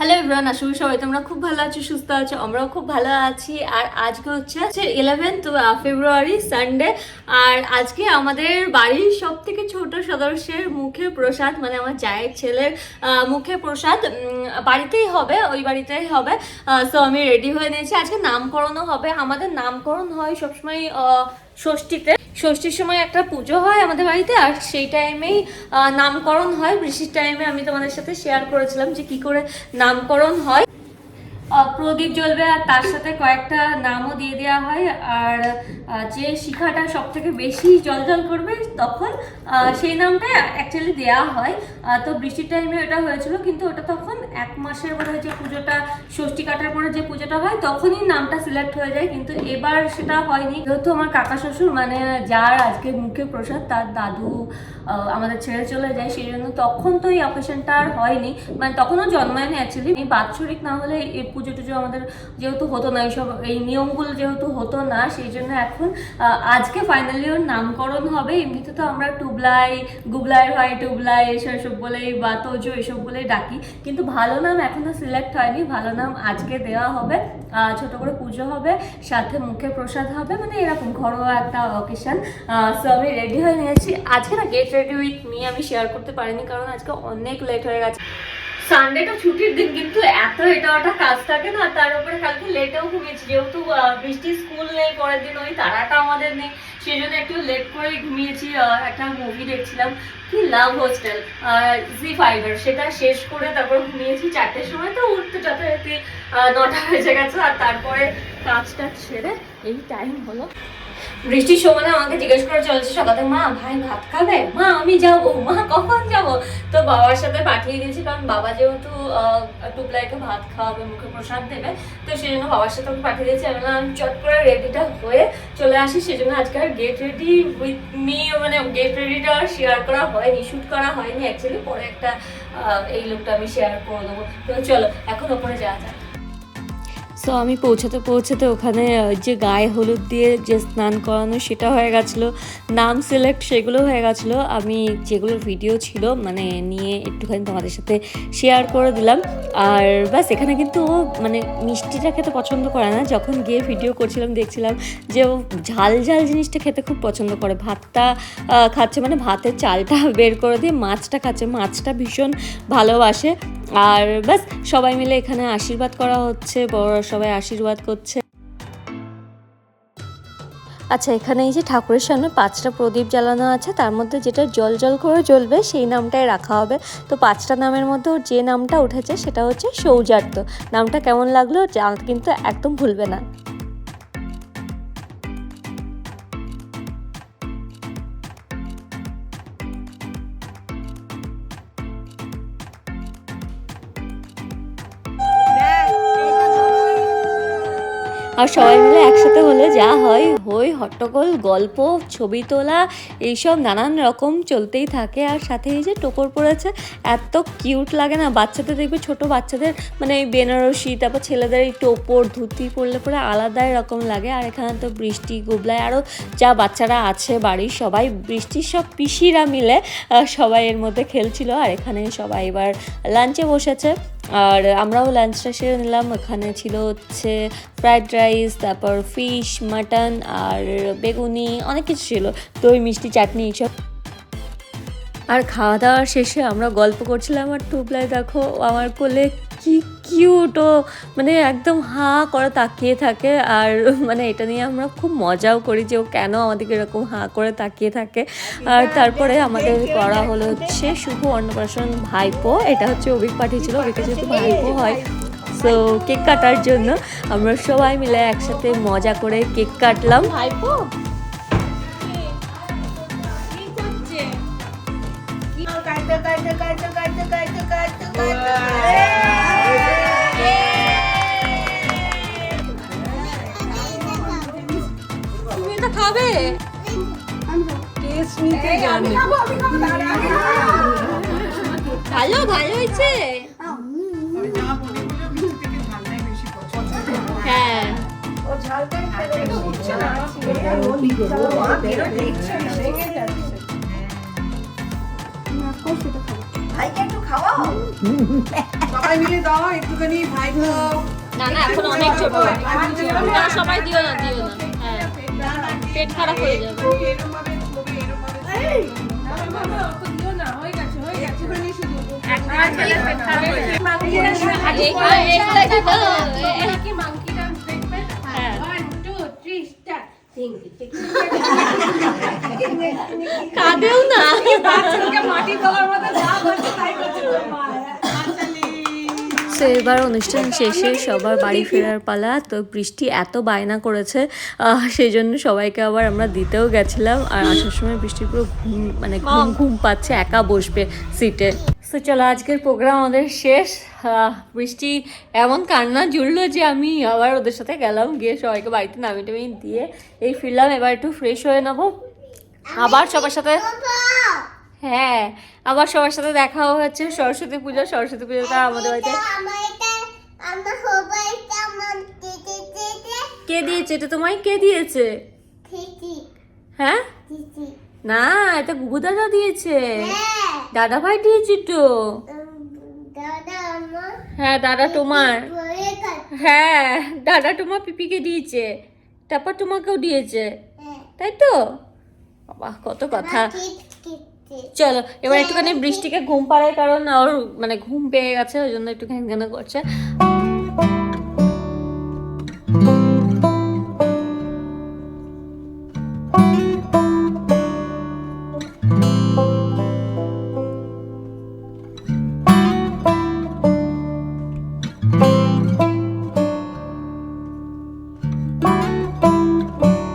Hello everyone, আশা করি সবাই তোমরা খুব ভালো আছো, সুস্থ আছো। আমরাও খুব ভালো আছি। আর আজকে হচ্ছে 11 ফেব্রুয়ারি সানডে। আর আজকে আমাদের বাড়ির সব থেকে ছোট সদস্যের মুখে প্রসাদ, মানে আমার জায়ের ছেলের মুখে প্রসাদ বাড়িতেই হবে, ওই বাড়িতেই হবে। সো আমি রেডি হয়ে নিয়েছি। আজকে নামকরণও হবে। আমাদের নামকরণ হয় সবসময় ষষ্ঠীর সময় একটা পুজো হয় আমাদের বাড়িতে, আর সেই টাইমেই নামকরণ হয়। বৃষ্টির টাইমে আমি তোমাদের সাথে শেয়ার করেছিলাম যে কি করে নামকরণ হয়। প্রদীপ জ্বলবে আর তার সাথে কয়েকটা নামও দিয়ে দেওয়া হয়। আর যে শিখাটা সব থেকে বেশি জল করবে তখন সেই নামটা অ্যাকচুয়ালি দেওয়া হয়। তো বৃষ্টির টাইমে ওটা হয়েছিল, কিন্তু ওটা তখন 1 মাসের পরে যে পুজোটা, ষষ্ঠী কাটার পরে যে পুজোটা হয় তখনই নামটা সিলেক্ট হয়ে যায়। কিন্তু এবার সেটা হয়নি, যেহেতু আমার কাকা শ্বশুর মানে যার আজকে মুখে প্রসাদ তার দাদু আমাদের ছেড়ে চলে যায়, সেই জন্য তখন তো এই অকেশনটা আর হয়নি, মানে তখনও জন্মায়নি অ্যাকচুয়ালি। এই বাৎসরিক না হলে এই পুজো টুজো আমাদের যেহেতু হতো না, এইসব এই নিয়মগুলো যেহেতু হতো না, সেই জন্য এখন আজকে ফাইনালি ওর নামকরণ হবে। এমনিতে তো আমরা টুবলাই, গুবলাই হয়, টুবলাই এসব বলেই বা তোজো এসব বলেই ডাকি, কিন্তু ভালো নাম এখনো সিলেক্ট হয়নি। ভালো নাম আজকে দেওয়া হবে, ছোট করে পুজো হবে, সাথে মুখে প্রসাদ হবে, মানে এরকম ঘরোয়া একটা অকেশন। সো আমি রেডি হয়ে নিয়েছি। আজকে না গেট রেডি উইথ মি আমি শেয়ার করতে পারিনি, কারণ আজকে অনেক লেট হয়ে গেছে। সানডেটা ছুটির দিন, কিন্তু এত এটা ওটা কাজ থাকে না, তার উপরে কালকে লেটেও ঘুমিয়েছি, যেহেতু বৃষ্টি স্কুল নেই পরের দিন, ওই তারাটা আমাদের নেই, সেই জন্য একটু লেট করে ঘুমিয়েছি। একটা মুভি দেখছিলাম, কি লাভ হোস্টেল, ZEE5 সেটা শেষ করে তারপর ঘুমিয়েছি 4টের সময়। তো উঠতে যথারীতি 9টা বেজে গেছে। আর তারপরে কাজটা ছেড়ে এই টাইম হলো। বৃষ্টির সময় আমাকে জিজ্ঞেস করে চলছে সকালে, মা ভাই ভাত খাবে, মা আমি যাবো, মা কখন যাবো। তো বাবার সাথে পাঠিয়ে দিয়েছি, কারণ বাবা যেহেতু টুবলাইকে ভাত খাওয়াবে, মুখে প্রসাদ দেবে, তো সেই জন্য বাবার সাথে আমি পাঠিয়ে দিয়েছি। আমি বললাম চট করে রেডিটা হয়ে চলে আসি। সেই জন্য আজকে আর গেট রেডি উইথ মি, মানে গেট রেডিটা শেয়ার করা হয়নি, শ্যুট করা হয়নি অ্যাকচুয়ালি। পরে একটা এই লুকটা আমি শেয়ার করে দেবো। তো চলো এখন ওপরে যাওয়া যাক। সো আমি পৌঁছাতে ওখানে যে গায়ে হলুদ দিয়ে যে স্নান করানো সেটা হয়ে গেছিলো, নাম সিলেক্ট সেগুলো হয়ে গেছিলো। আমি যেগুলোর ভিডিও ছিল মানে নিয়ে একটুখানি তোমাদের সাথে শেয়ার করে দিলাম। আর ব্যাস, এখানে কিন্তু ও মানে মিষ্টিটা খেতে পছন্দ করে না। যখন গিয়ে ভিডিও করছিলাম দেখছিলাম যে ও ঝাল জিনিসটা খেতে খুব পছন্দ করে। ভাতটা খাচ্ছে, মানে ভাতের চালটা বের করে দিয়ে মাছটা খাচ্ছে, মাছটা ভীষণ ভালোবাসে। আর ব্যাস, সবাই মিলে এখানে আশীর্বাদ করা হচ্ছে, বড়রা সবাই আশীর্বাদ করছে। আচ্ছা, এখানে এই যে ঠাকুরের সামনে 5টা প্রদীপ জ্বালানো আছে, তার মধ্যে যেটা জল করে জ্বলবে সেই নামটাই রাখা হবে। তো 5টা নামের মধ্যে ওর যে নামটা উঠেছে সেটা হচ্ছে সৌজার্ত। নামটা কেমন লাগলো কিন্তু একদম ভুলবে না। আর সবাই মিলে একসাথে হলে যা হয়, হই হট্টগোল, গল্প, ছবি তোলা, এইসব নানান রকম চলতেই থাকে। আর সাথে এই যে টোপর পড়েছে, এত কিউট লাগে না। বাচ্চাদের দেখবে, ছোট বাচ্চাদের মানে এই বেনারসি, তারপর ছেলেদের এই টোপর ধুতি পরলে পরে আলাদাই রকম লাগে। আর এখানে তো বৃষ্টি, গুবলায় আরও যা বাচ্চারা আছে বাড়ির সবাই, বৃষ্টির সব পিসিরা মিলে সবাই এর মধ্যে খেলছিল। আর এখানে সবাই এবার লাঞ্চে বসেছে, আর আমরাও লাঞ্চটা সেরে নিলাম। এখানে ছিল হচ্ছে ফ্রাইড রাইস, তারপর ফিশ, মাটন আর বেগুনি, অনেক কিছু ছিল, দই, মিষ্টি, চাটনি এইসব। আর খাওয়া দাওয়ার শেষে আমরা গল্প করছিলাম। আর টুবলাই দেখো আমার কোলে কি কিউট, ও মানে একদম হাঁ করে তাকিয়ে থাকে। আর মানে এটা নিয়ে আমরা খুব মজাও করি যে ও কেন আমাদেরকে এরকম হাঁ করে তাকিয়ে থাকে। আর তারপরে আমাদের করা হলো হচ্ছে শুভ অন্নপ্রাশন ভাইপো। এটা হচ্ছে অভিক পাঠিয়েছিল, অভিকে যেহেতু ভাইপো হয়, সো কেক কাটার জন্য আমরা সবাই মিলে একসাথে মজা করে কেক কাটলাম। ভাইপো তুমি এটা খাবে? টেস্ট নিতে জানি। ভালো হয়েছে। হ্যাঁ, ভাইকে একটু খাওয়াও। সবাই মিলে দাও একটুখানি ভাই দাও। না না এখন অনেক ছোট না, সবাই দিও না হ্যাঁ পেট খারাপ হয়ে যাবে। এরকম ভাবে ছবি, এরকম ভাবে একটুখানি শুধু। কাঁদেও না। তো এবার অনুষ্ঠান শেষে সবার বাড়ি ফেরার পালা। তো বৃষ্টি এত বায়না করেছে সেই জন্য সবাইকে আবার আমরা দিতেও গেছিলাম। আর আসার সময় বৃষ্টির পুরো ঘুম পাচ্ছে, একা বসবে সিটে। তো চলো আজকের প্রোগ্রাম আমাদের শেষ। বৃষ্টি এমন কান্না জুড়লো যে আমি আবার ওদের সাথে গেলাম, গিয়ে সবাইকে বাড়িতে নামিয়ে টামিয়ে দিয়ে এই ফিরলাম। এবার একটু ফ্রেশ হয়ে নেবো, আবার সবার সাথে হ্যাঁ আবার সবার সাথে দেখা হচ্ছে সরস্বতী পুজোটা আমাদের বাড়িতে। কে দিয়েছে এটা তোমায়? কে দিয়েছে? হ্যাঁ না, এটা গুগু দাদা দিয়েছে, দাদা ভাই দিয়েছে তো। হ্যাঁ দাদা তোমার, হ্যাঁ দাদা তোমার পিপিকে দিয়েছে, তারপর তোমাকেও দিয়েছে, তাই তো? বাবা কত কথা। চলো এবার একটুখানি বৃষ্টিকে ঘুম পাড়ায়, কারণ ওর ঘুম পেয়ে গেছে, ওই জন্য একটু ঘ্যান ঘ্যান করছে।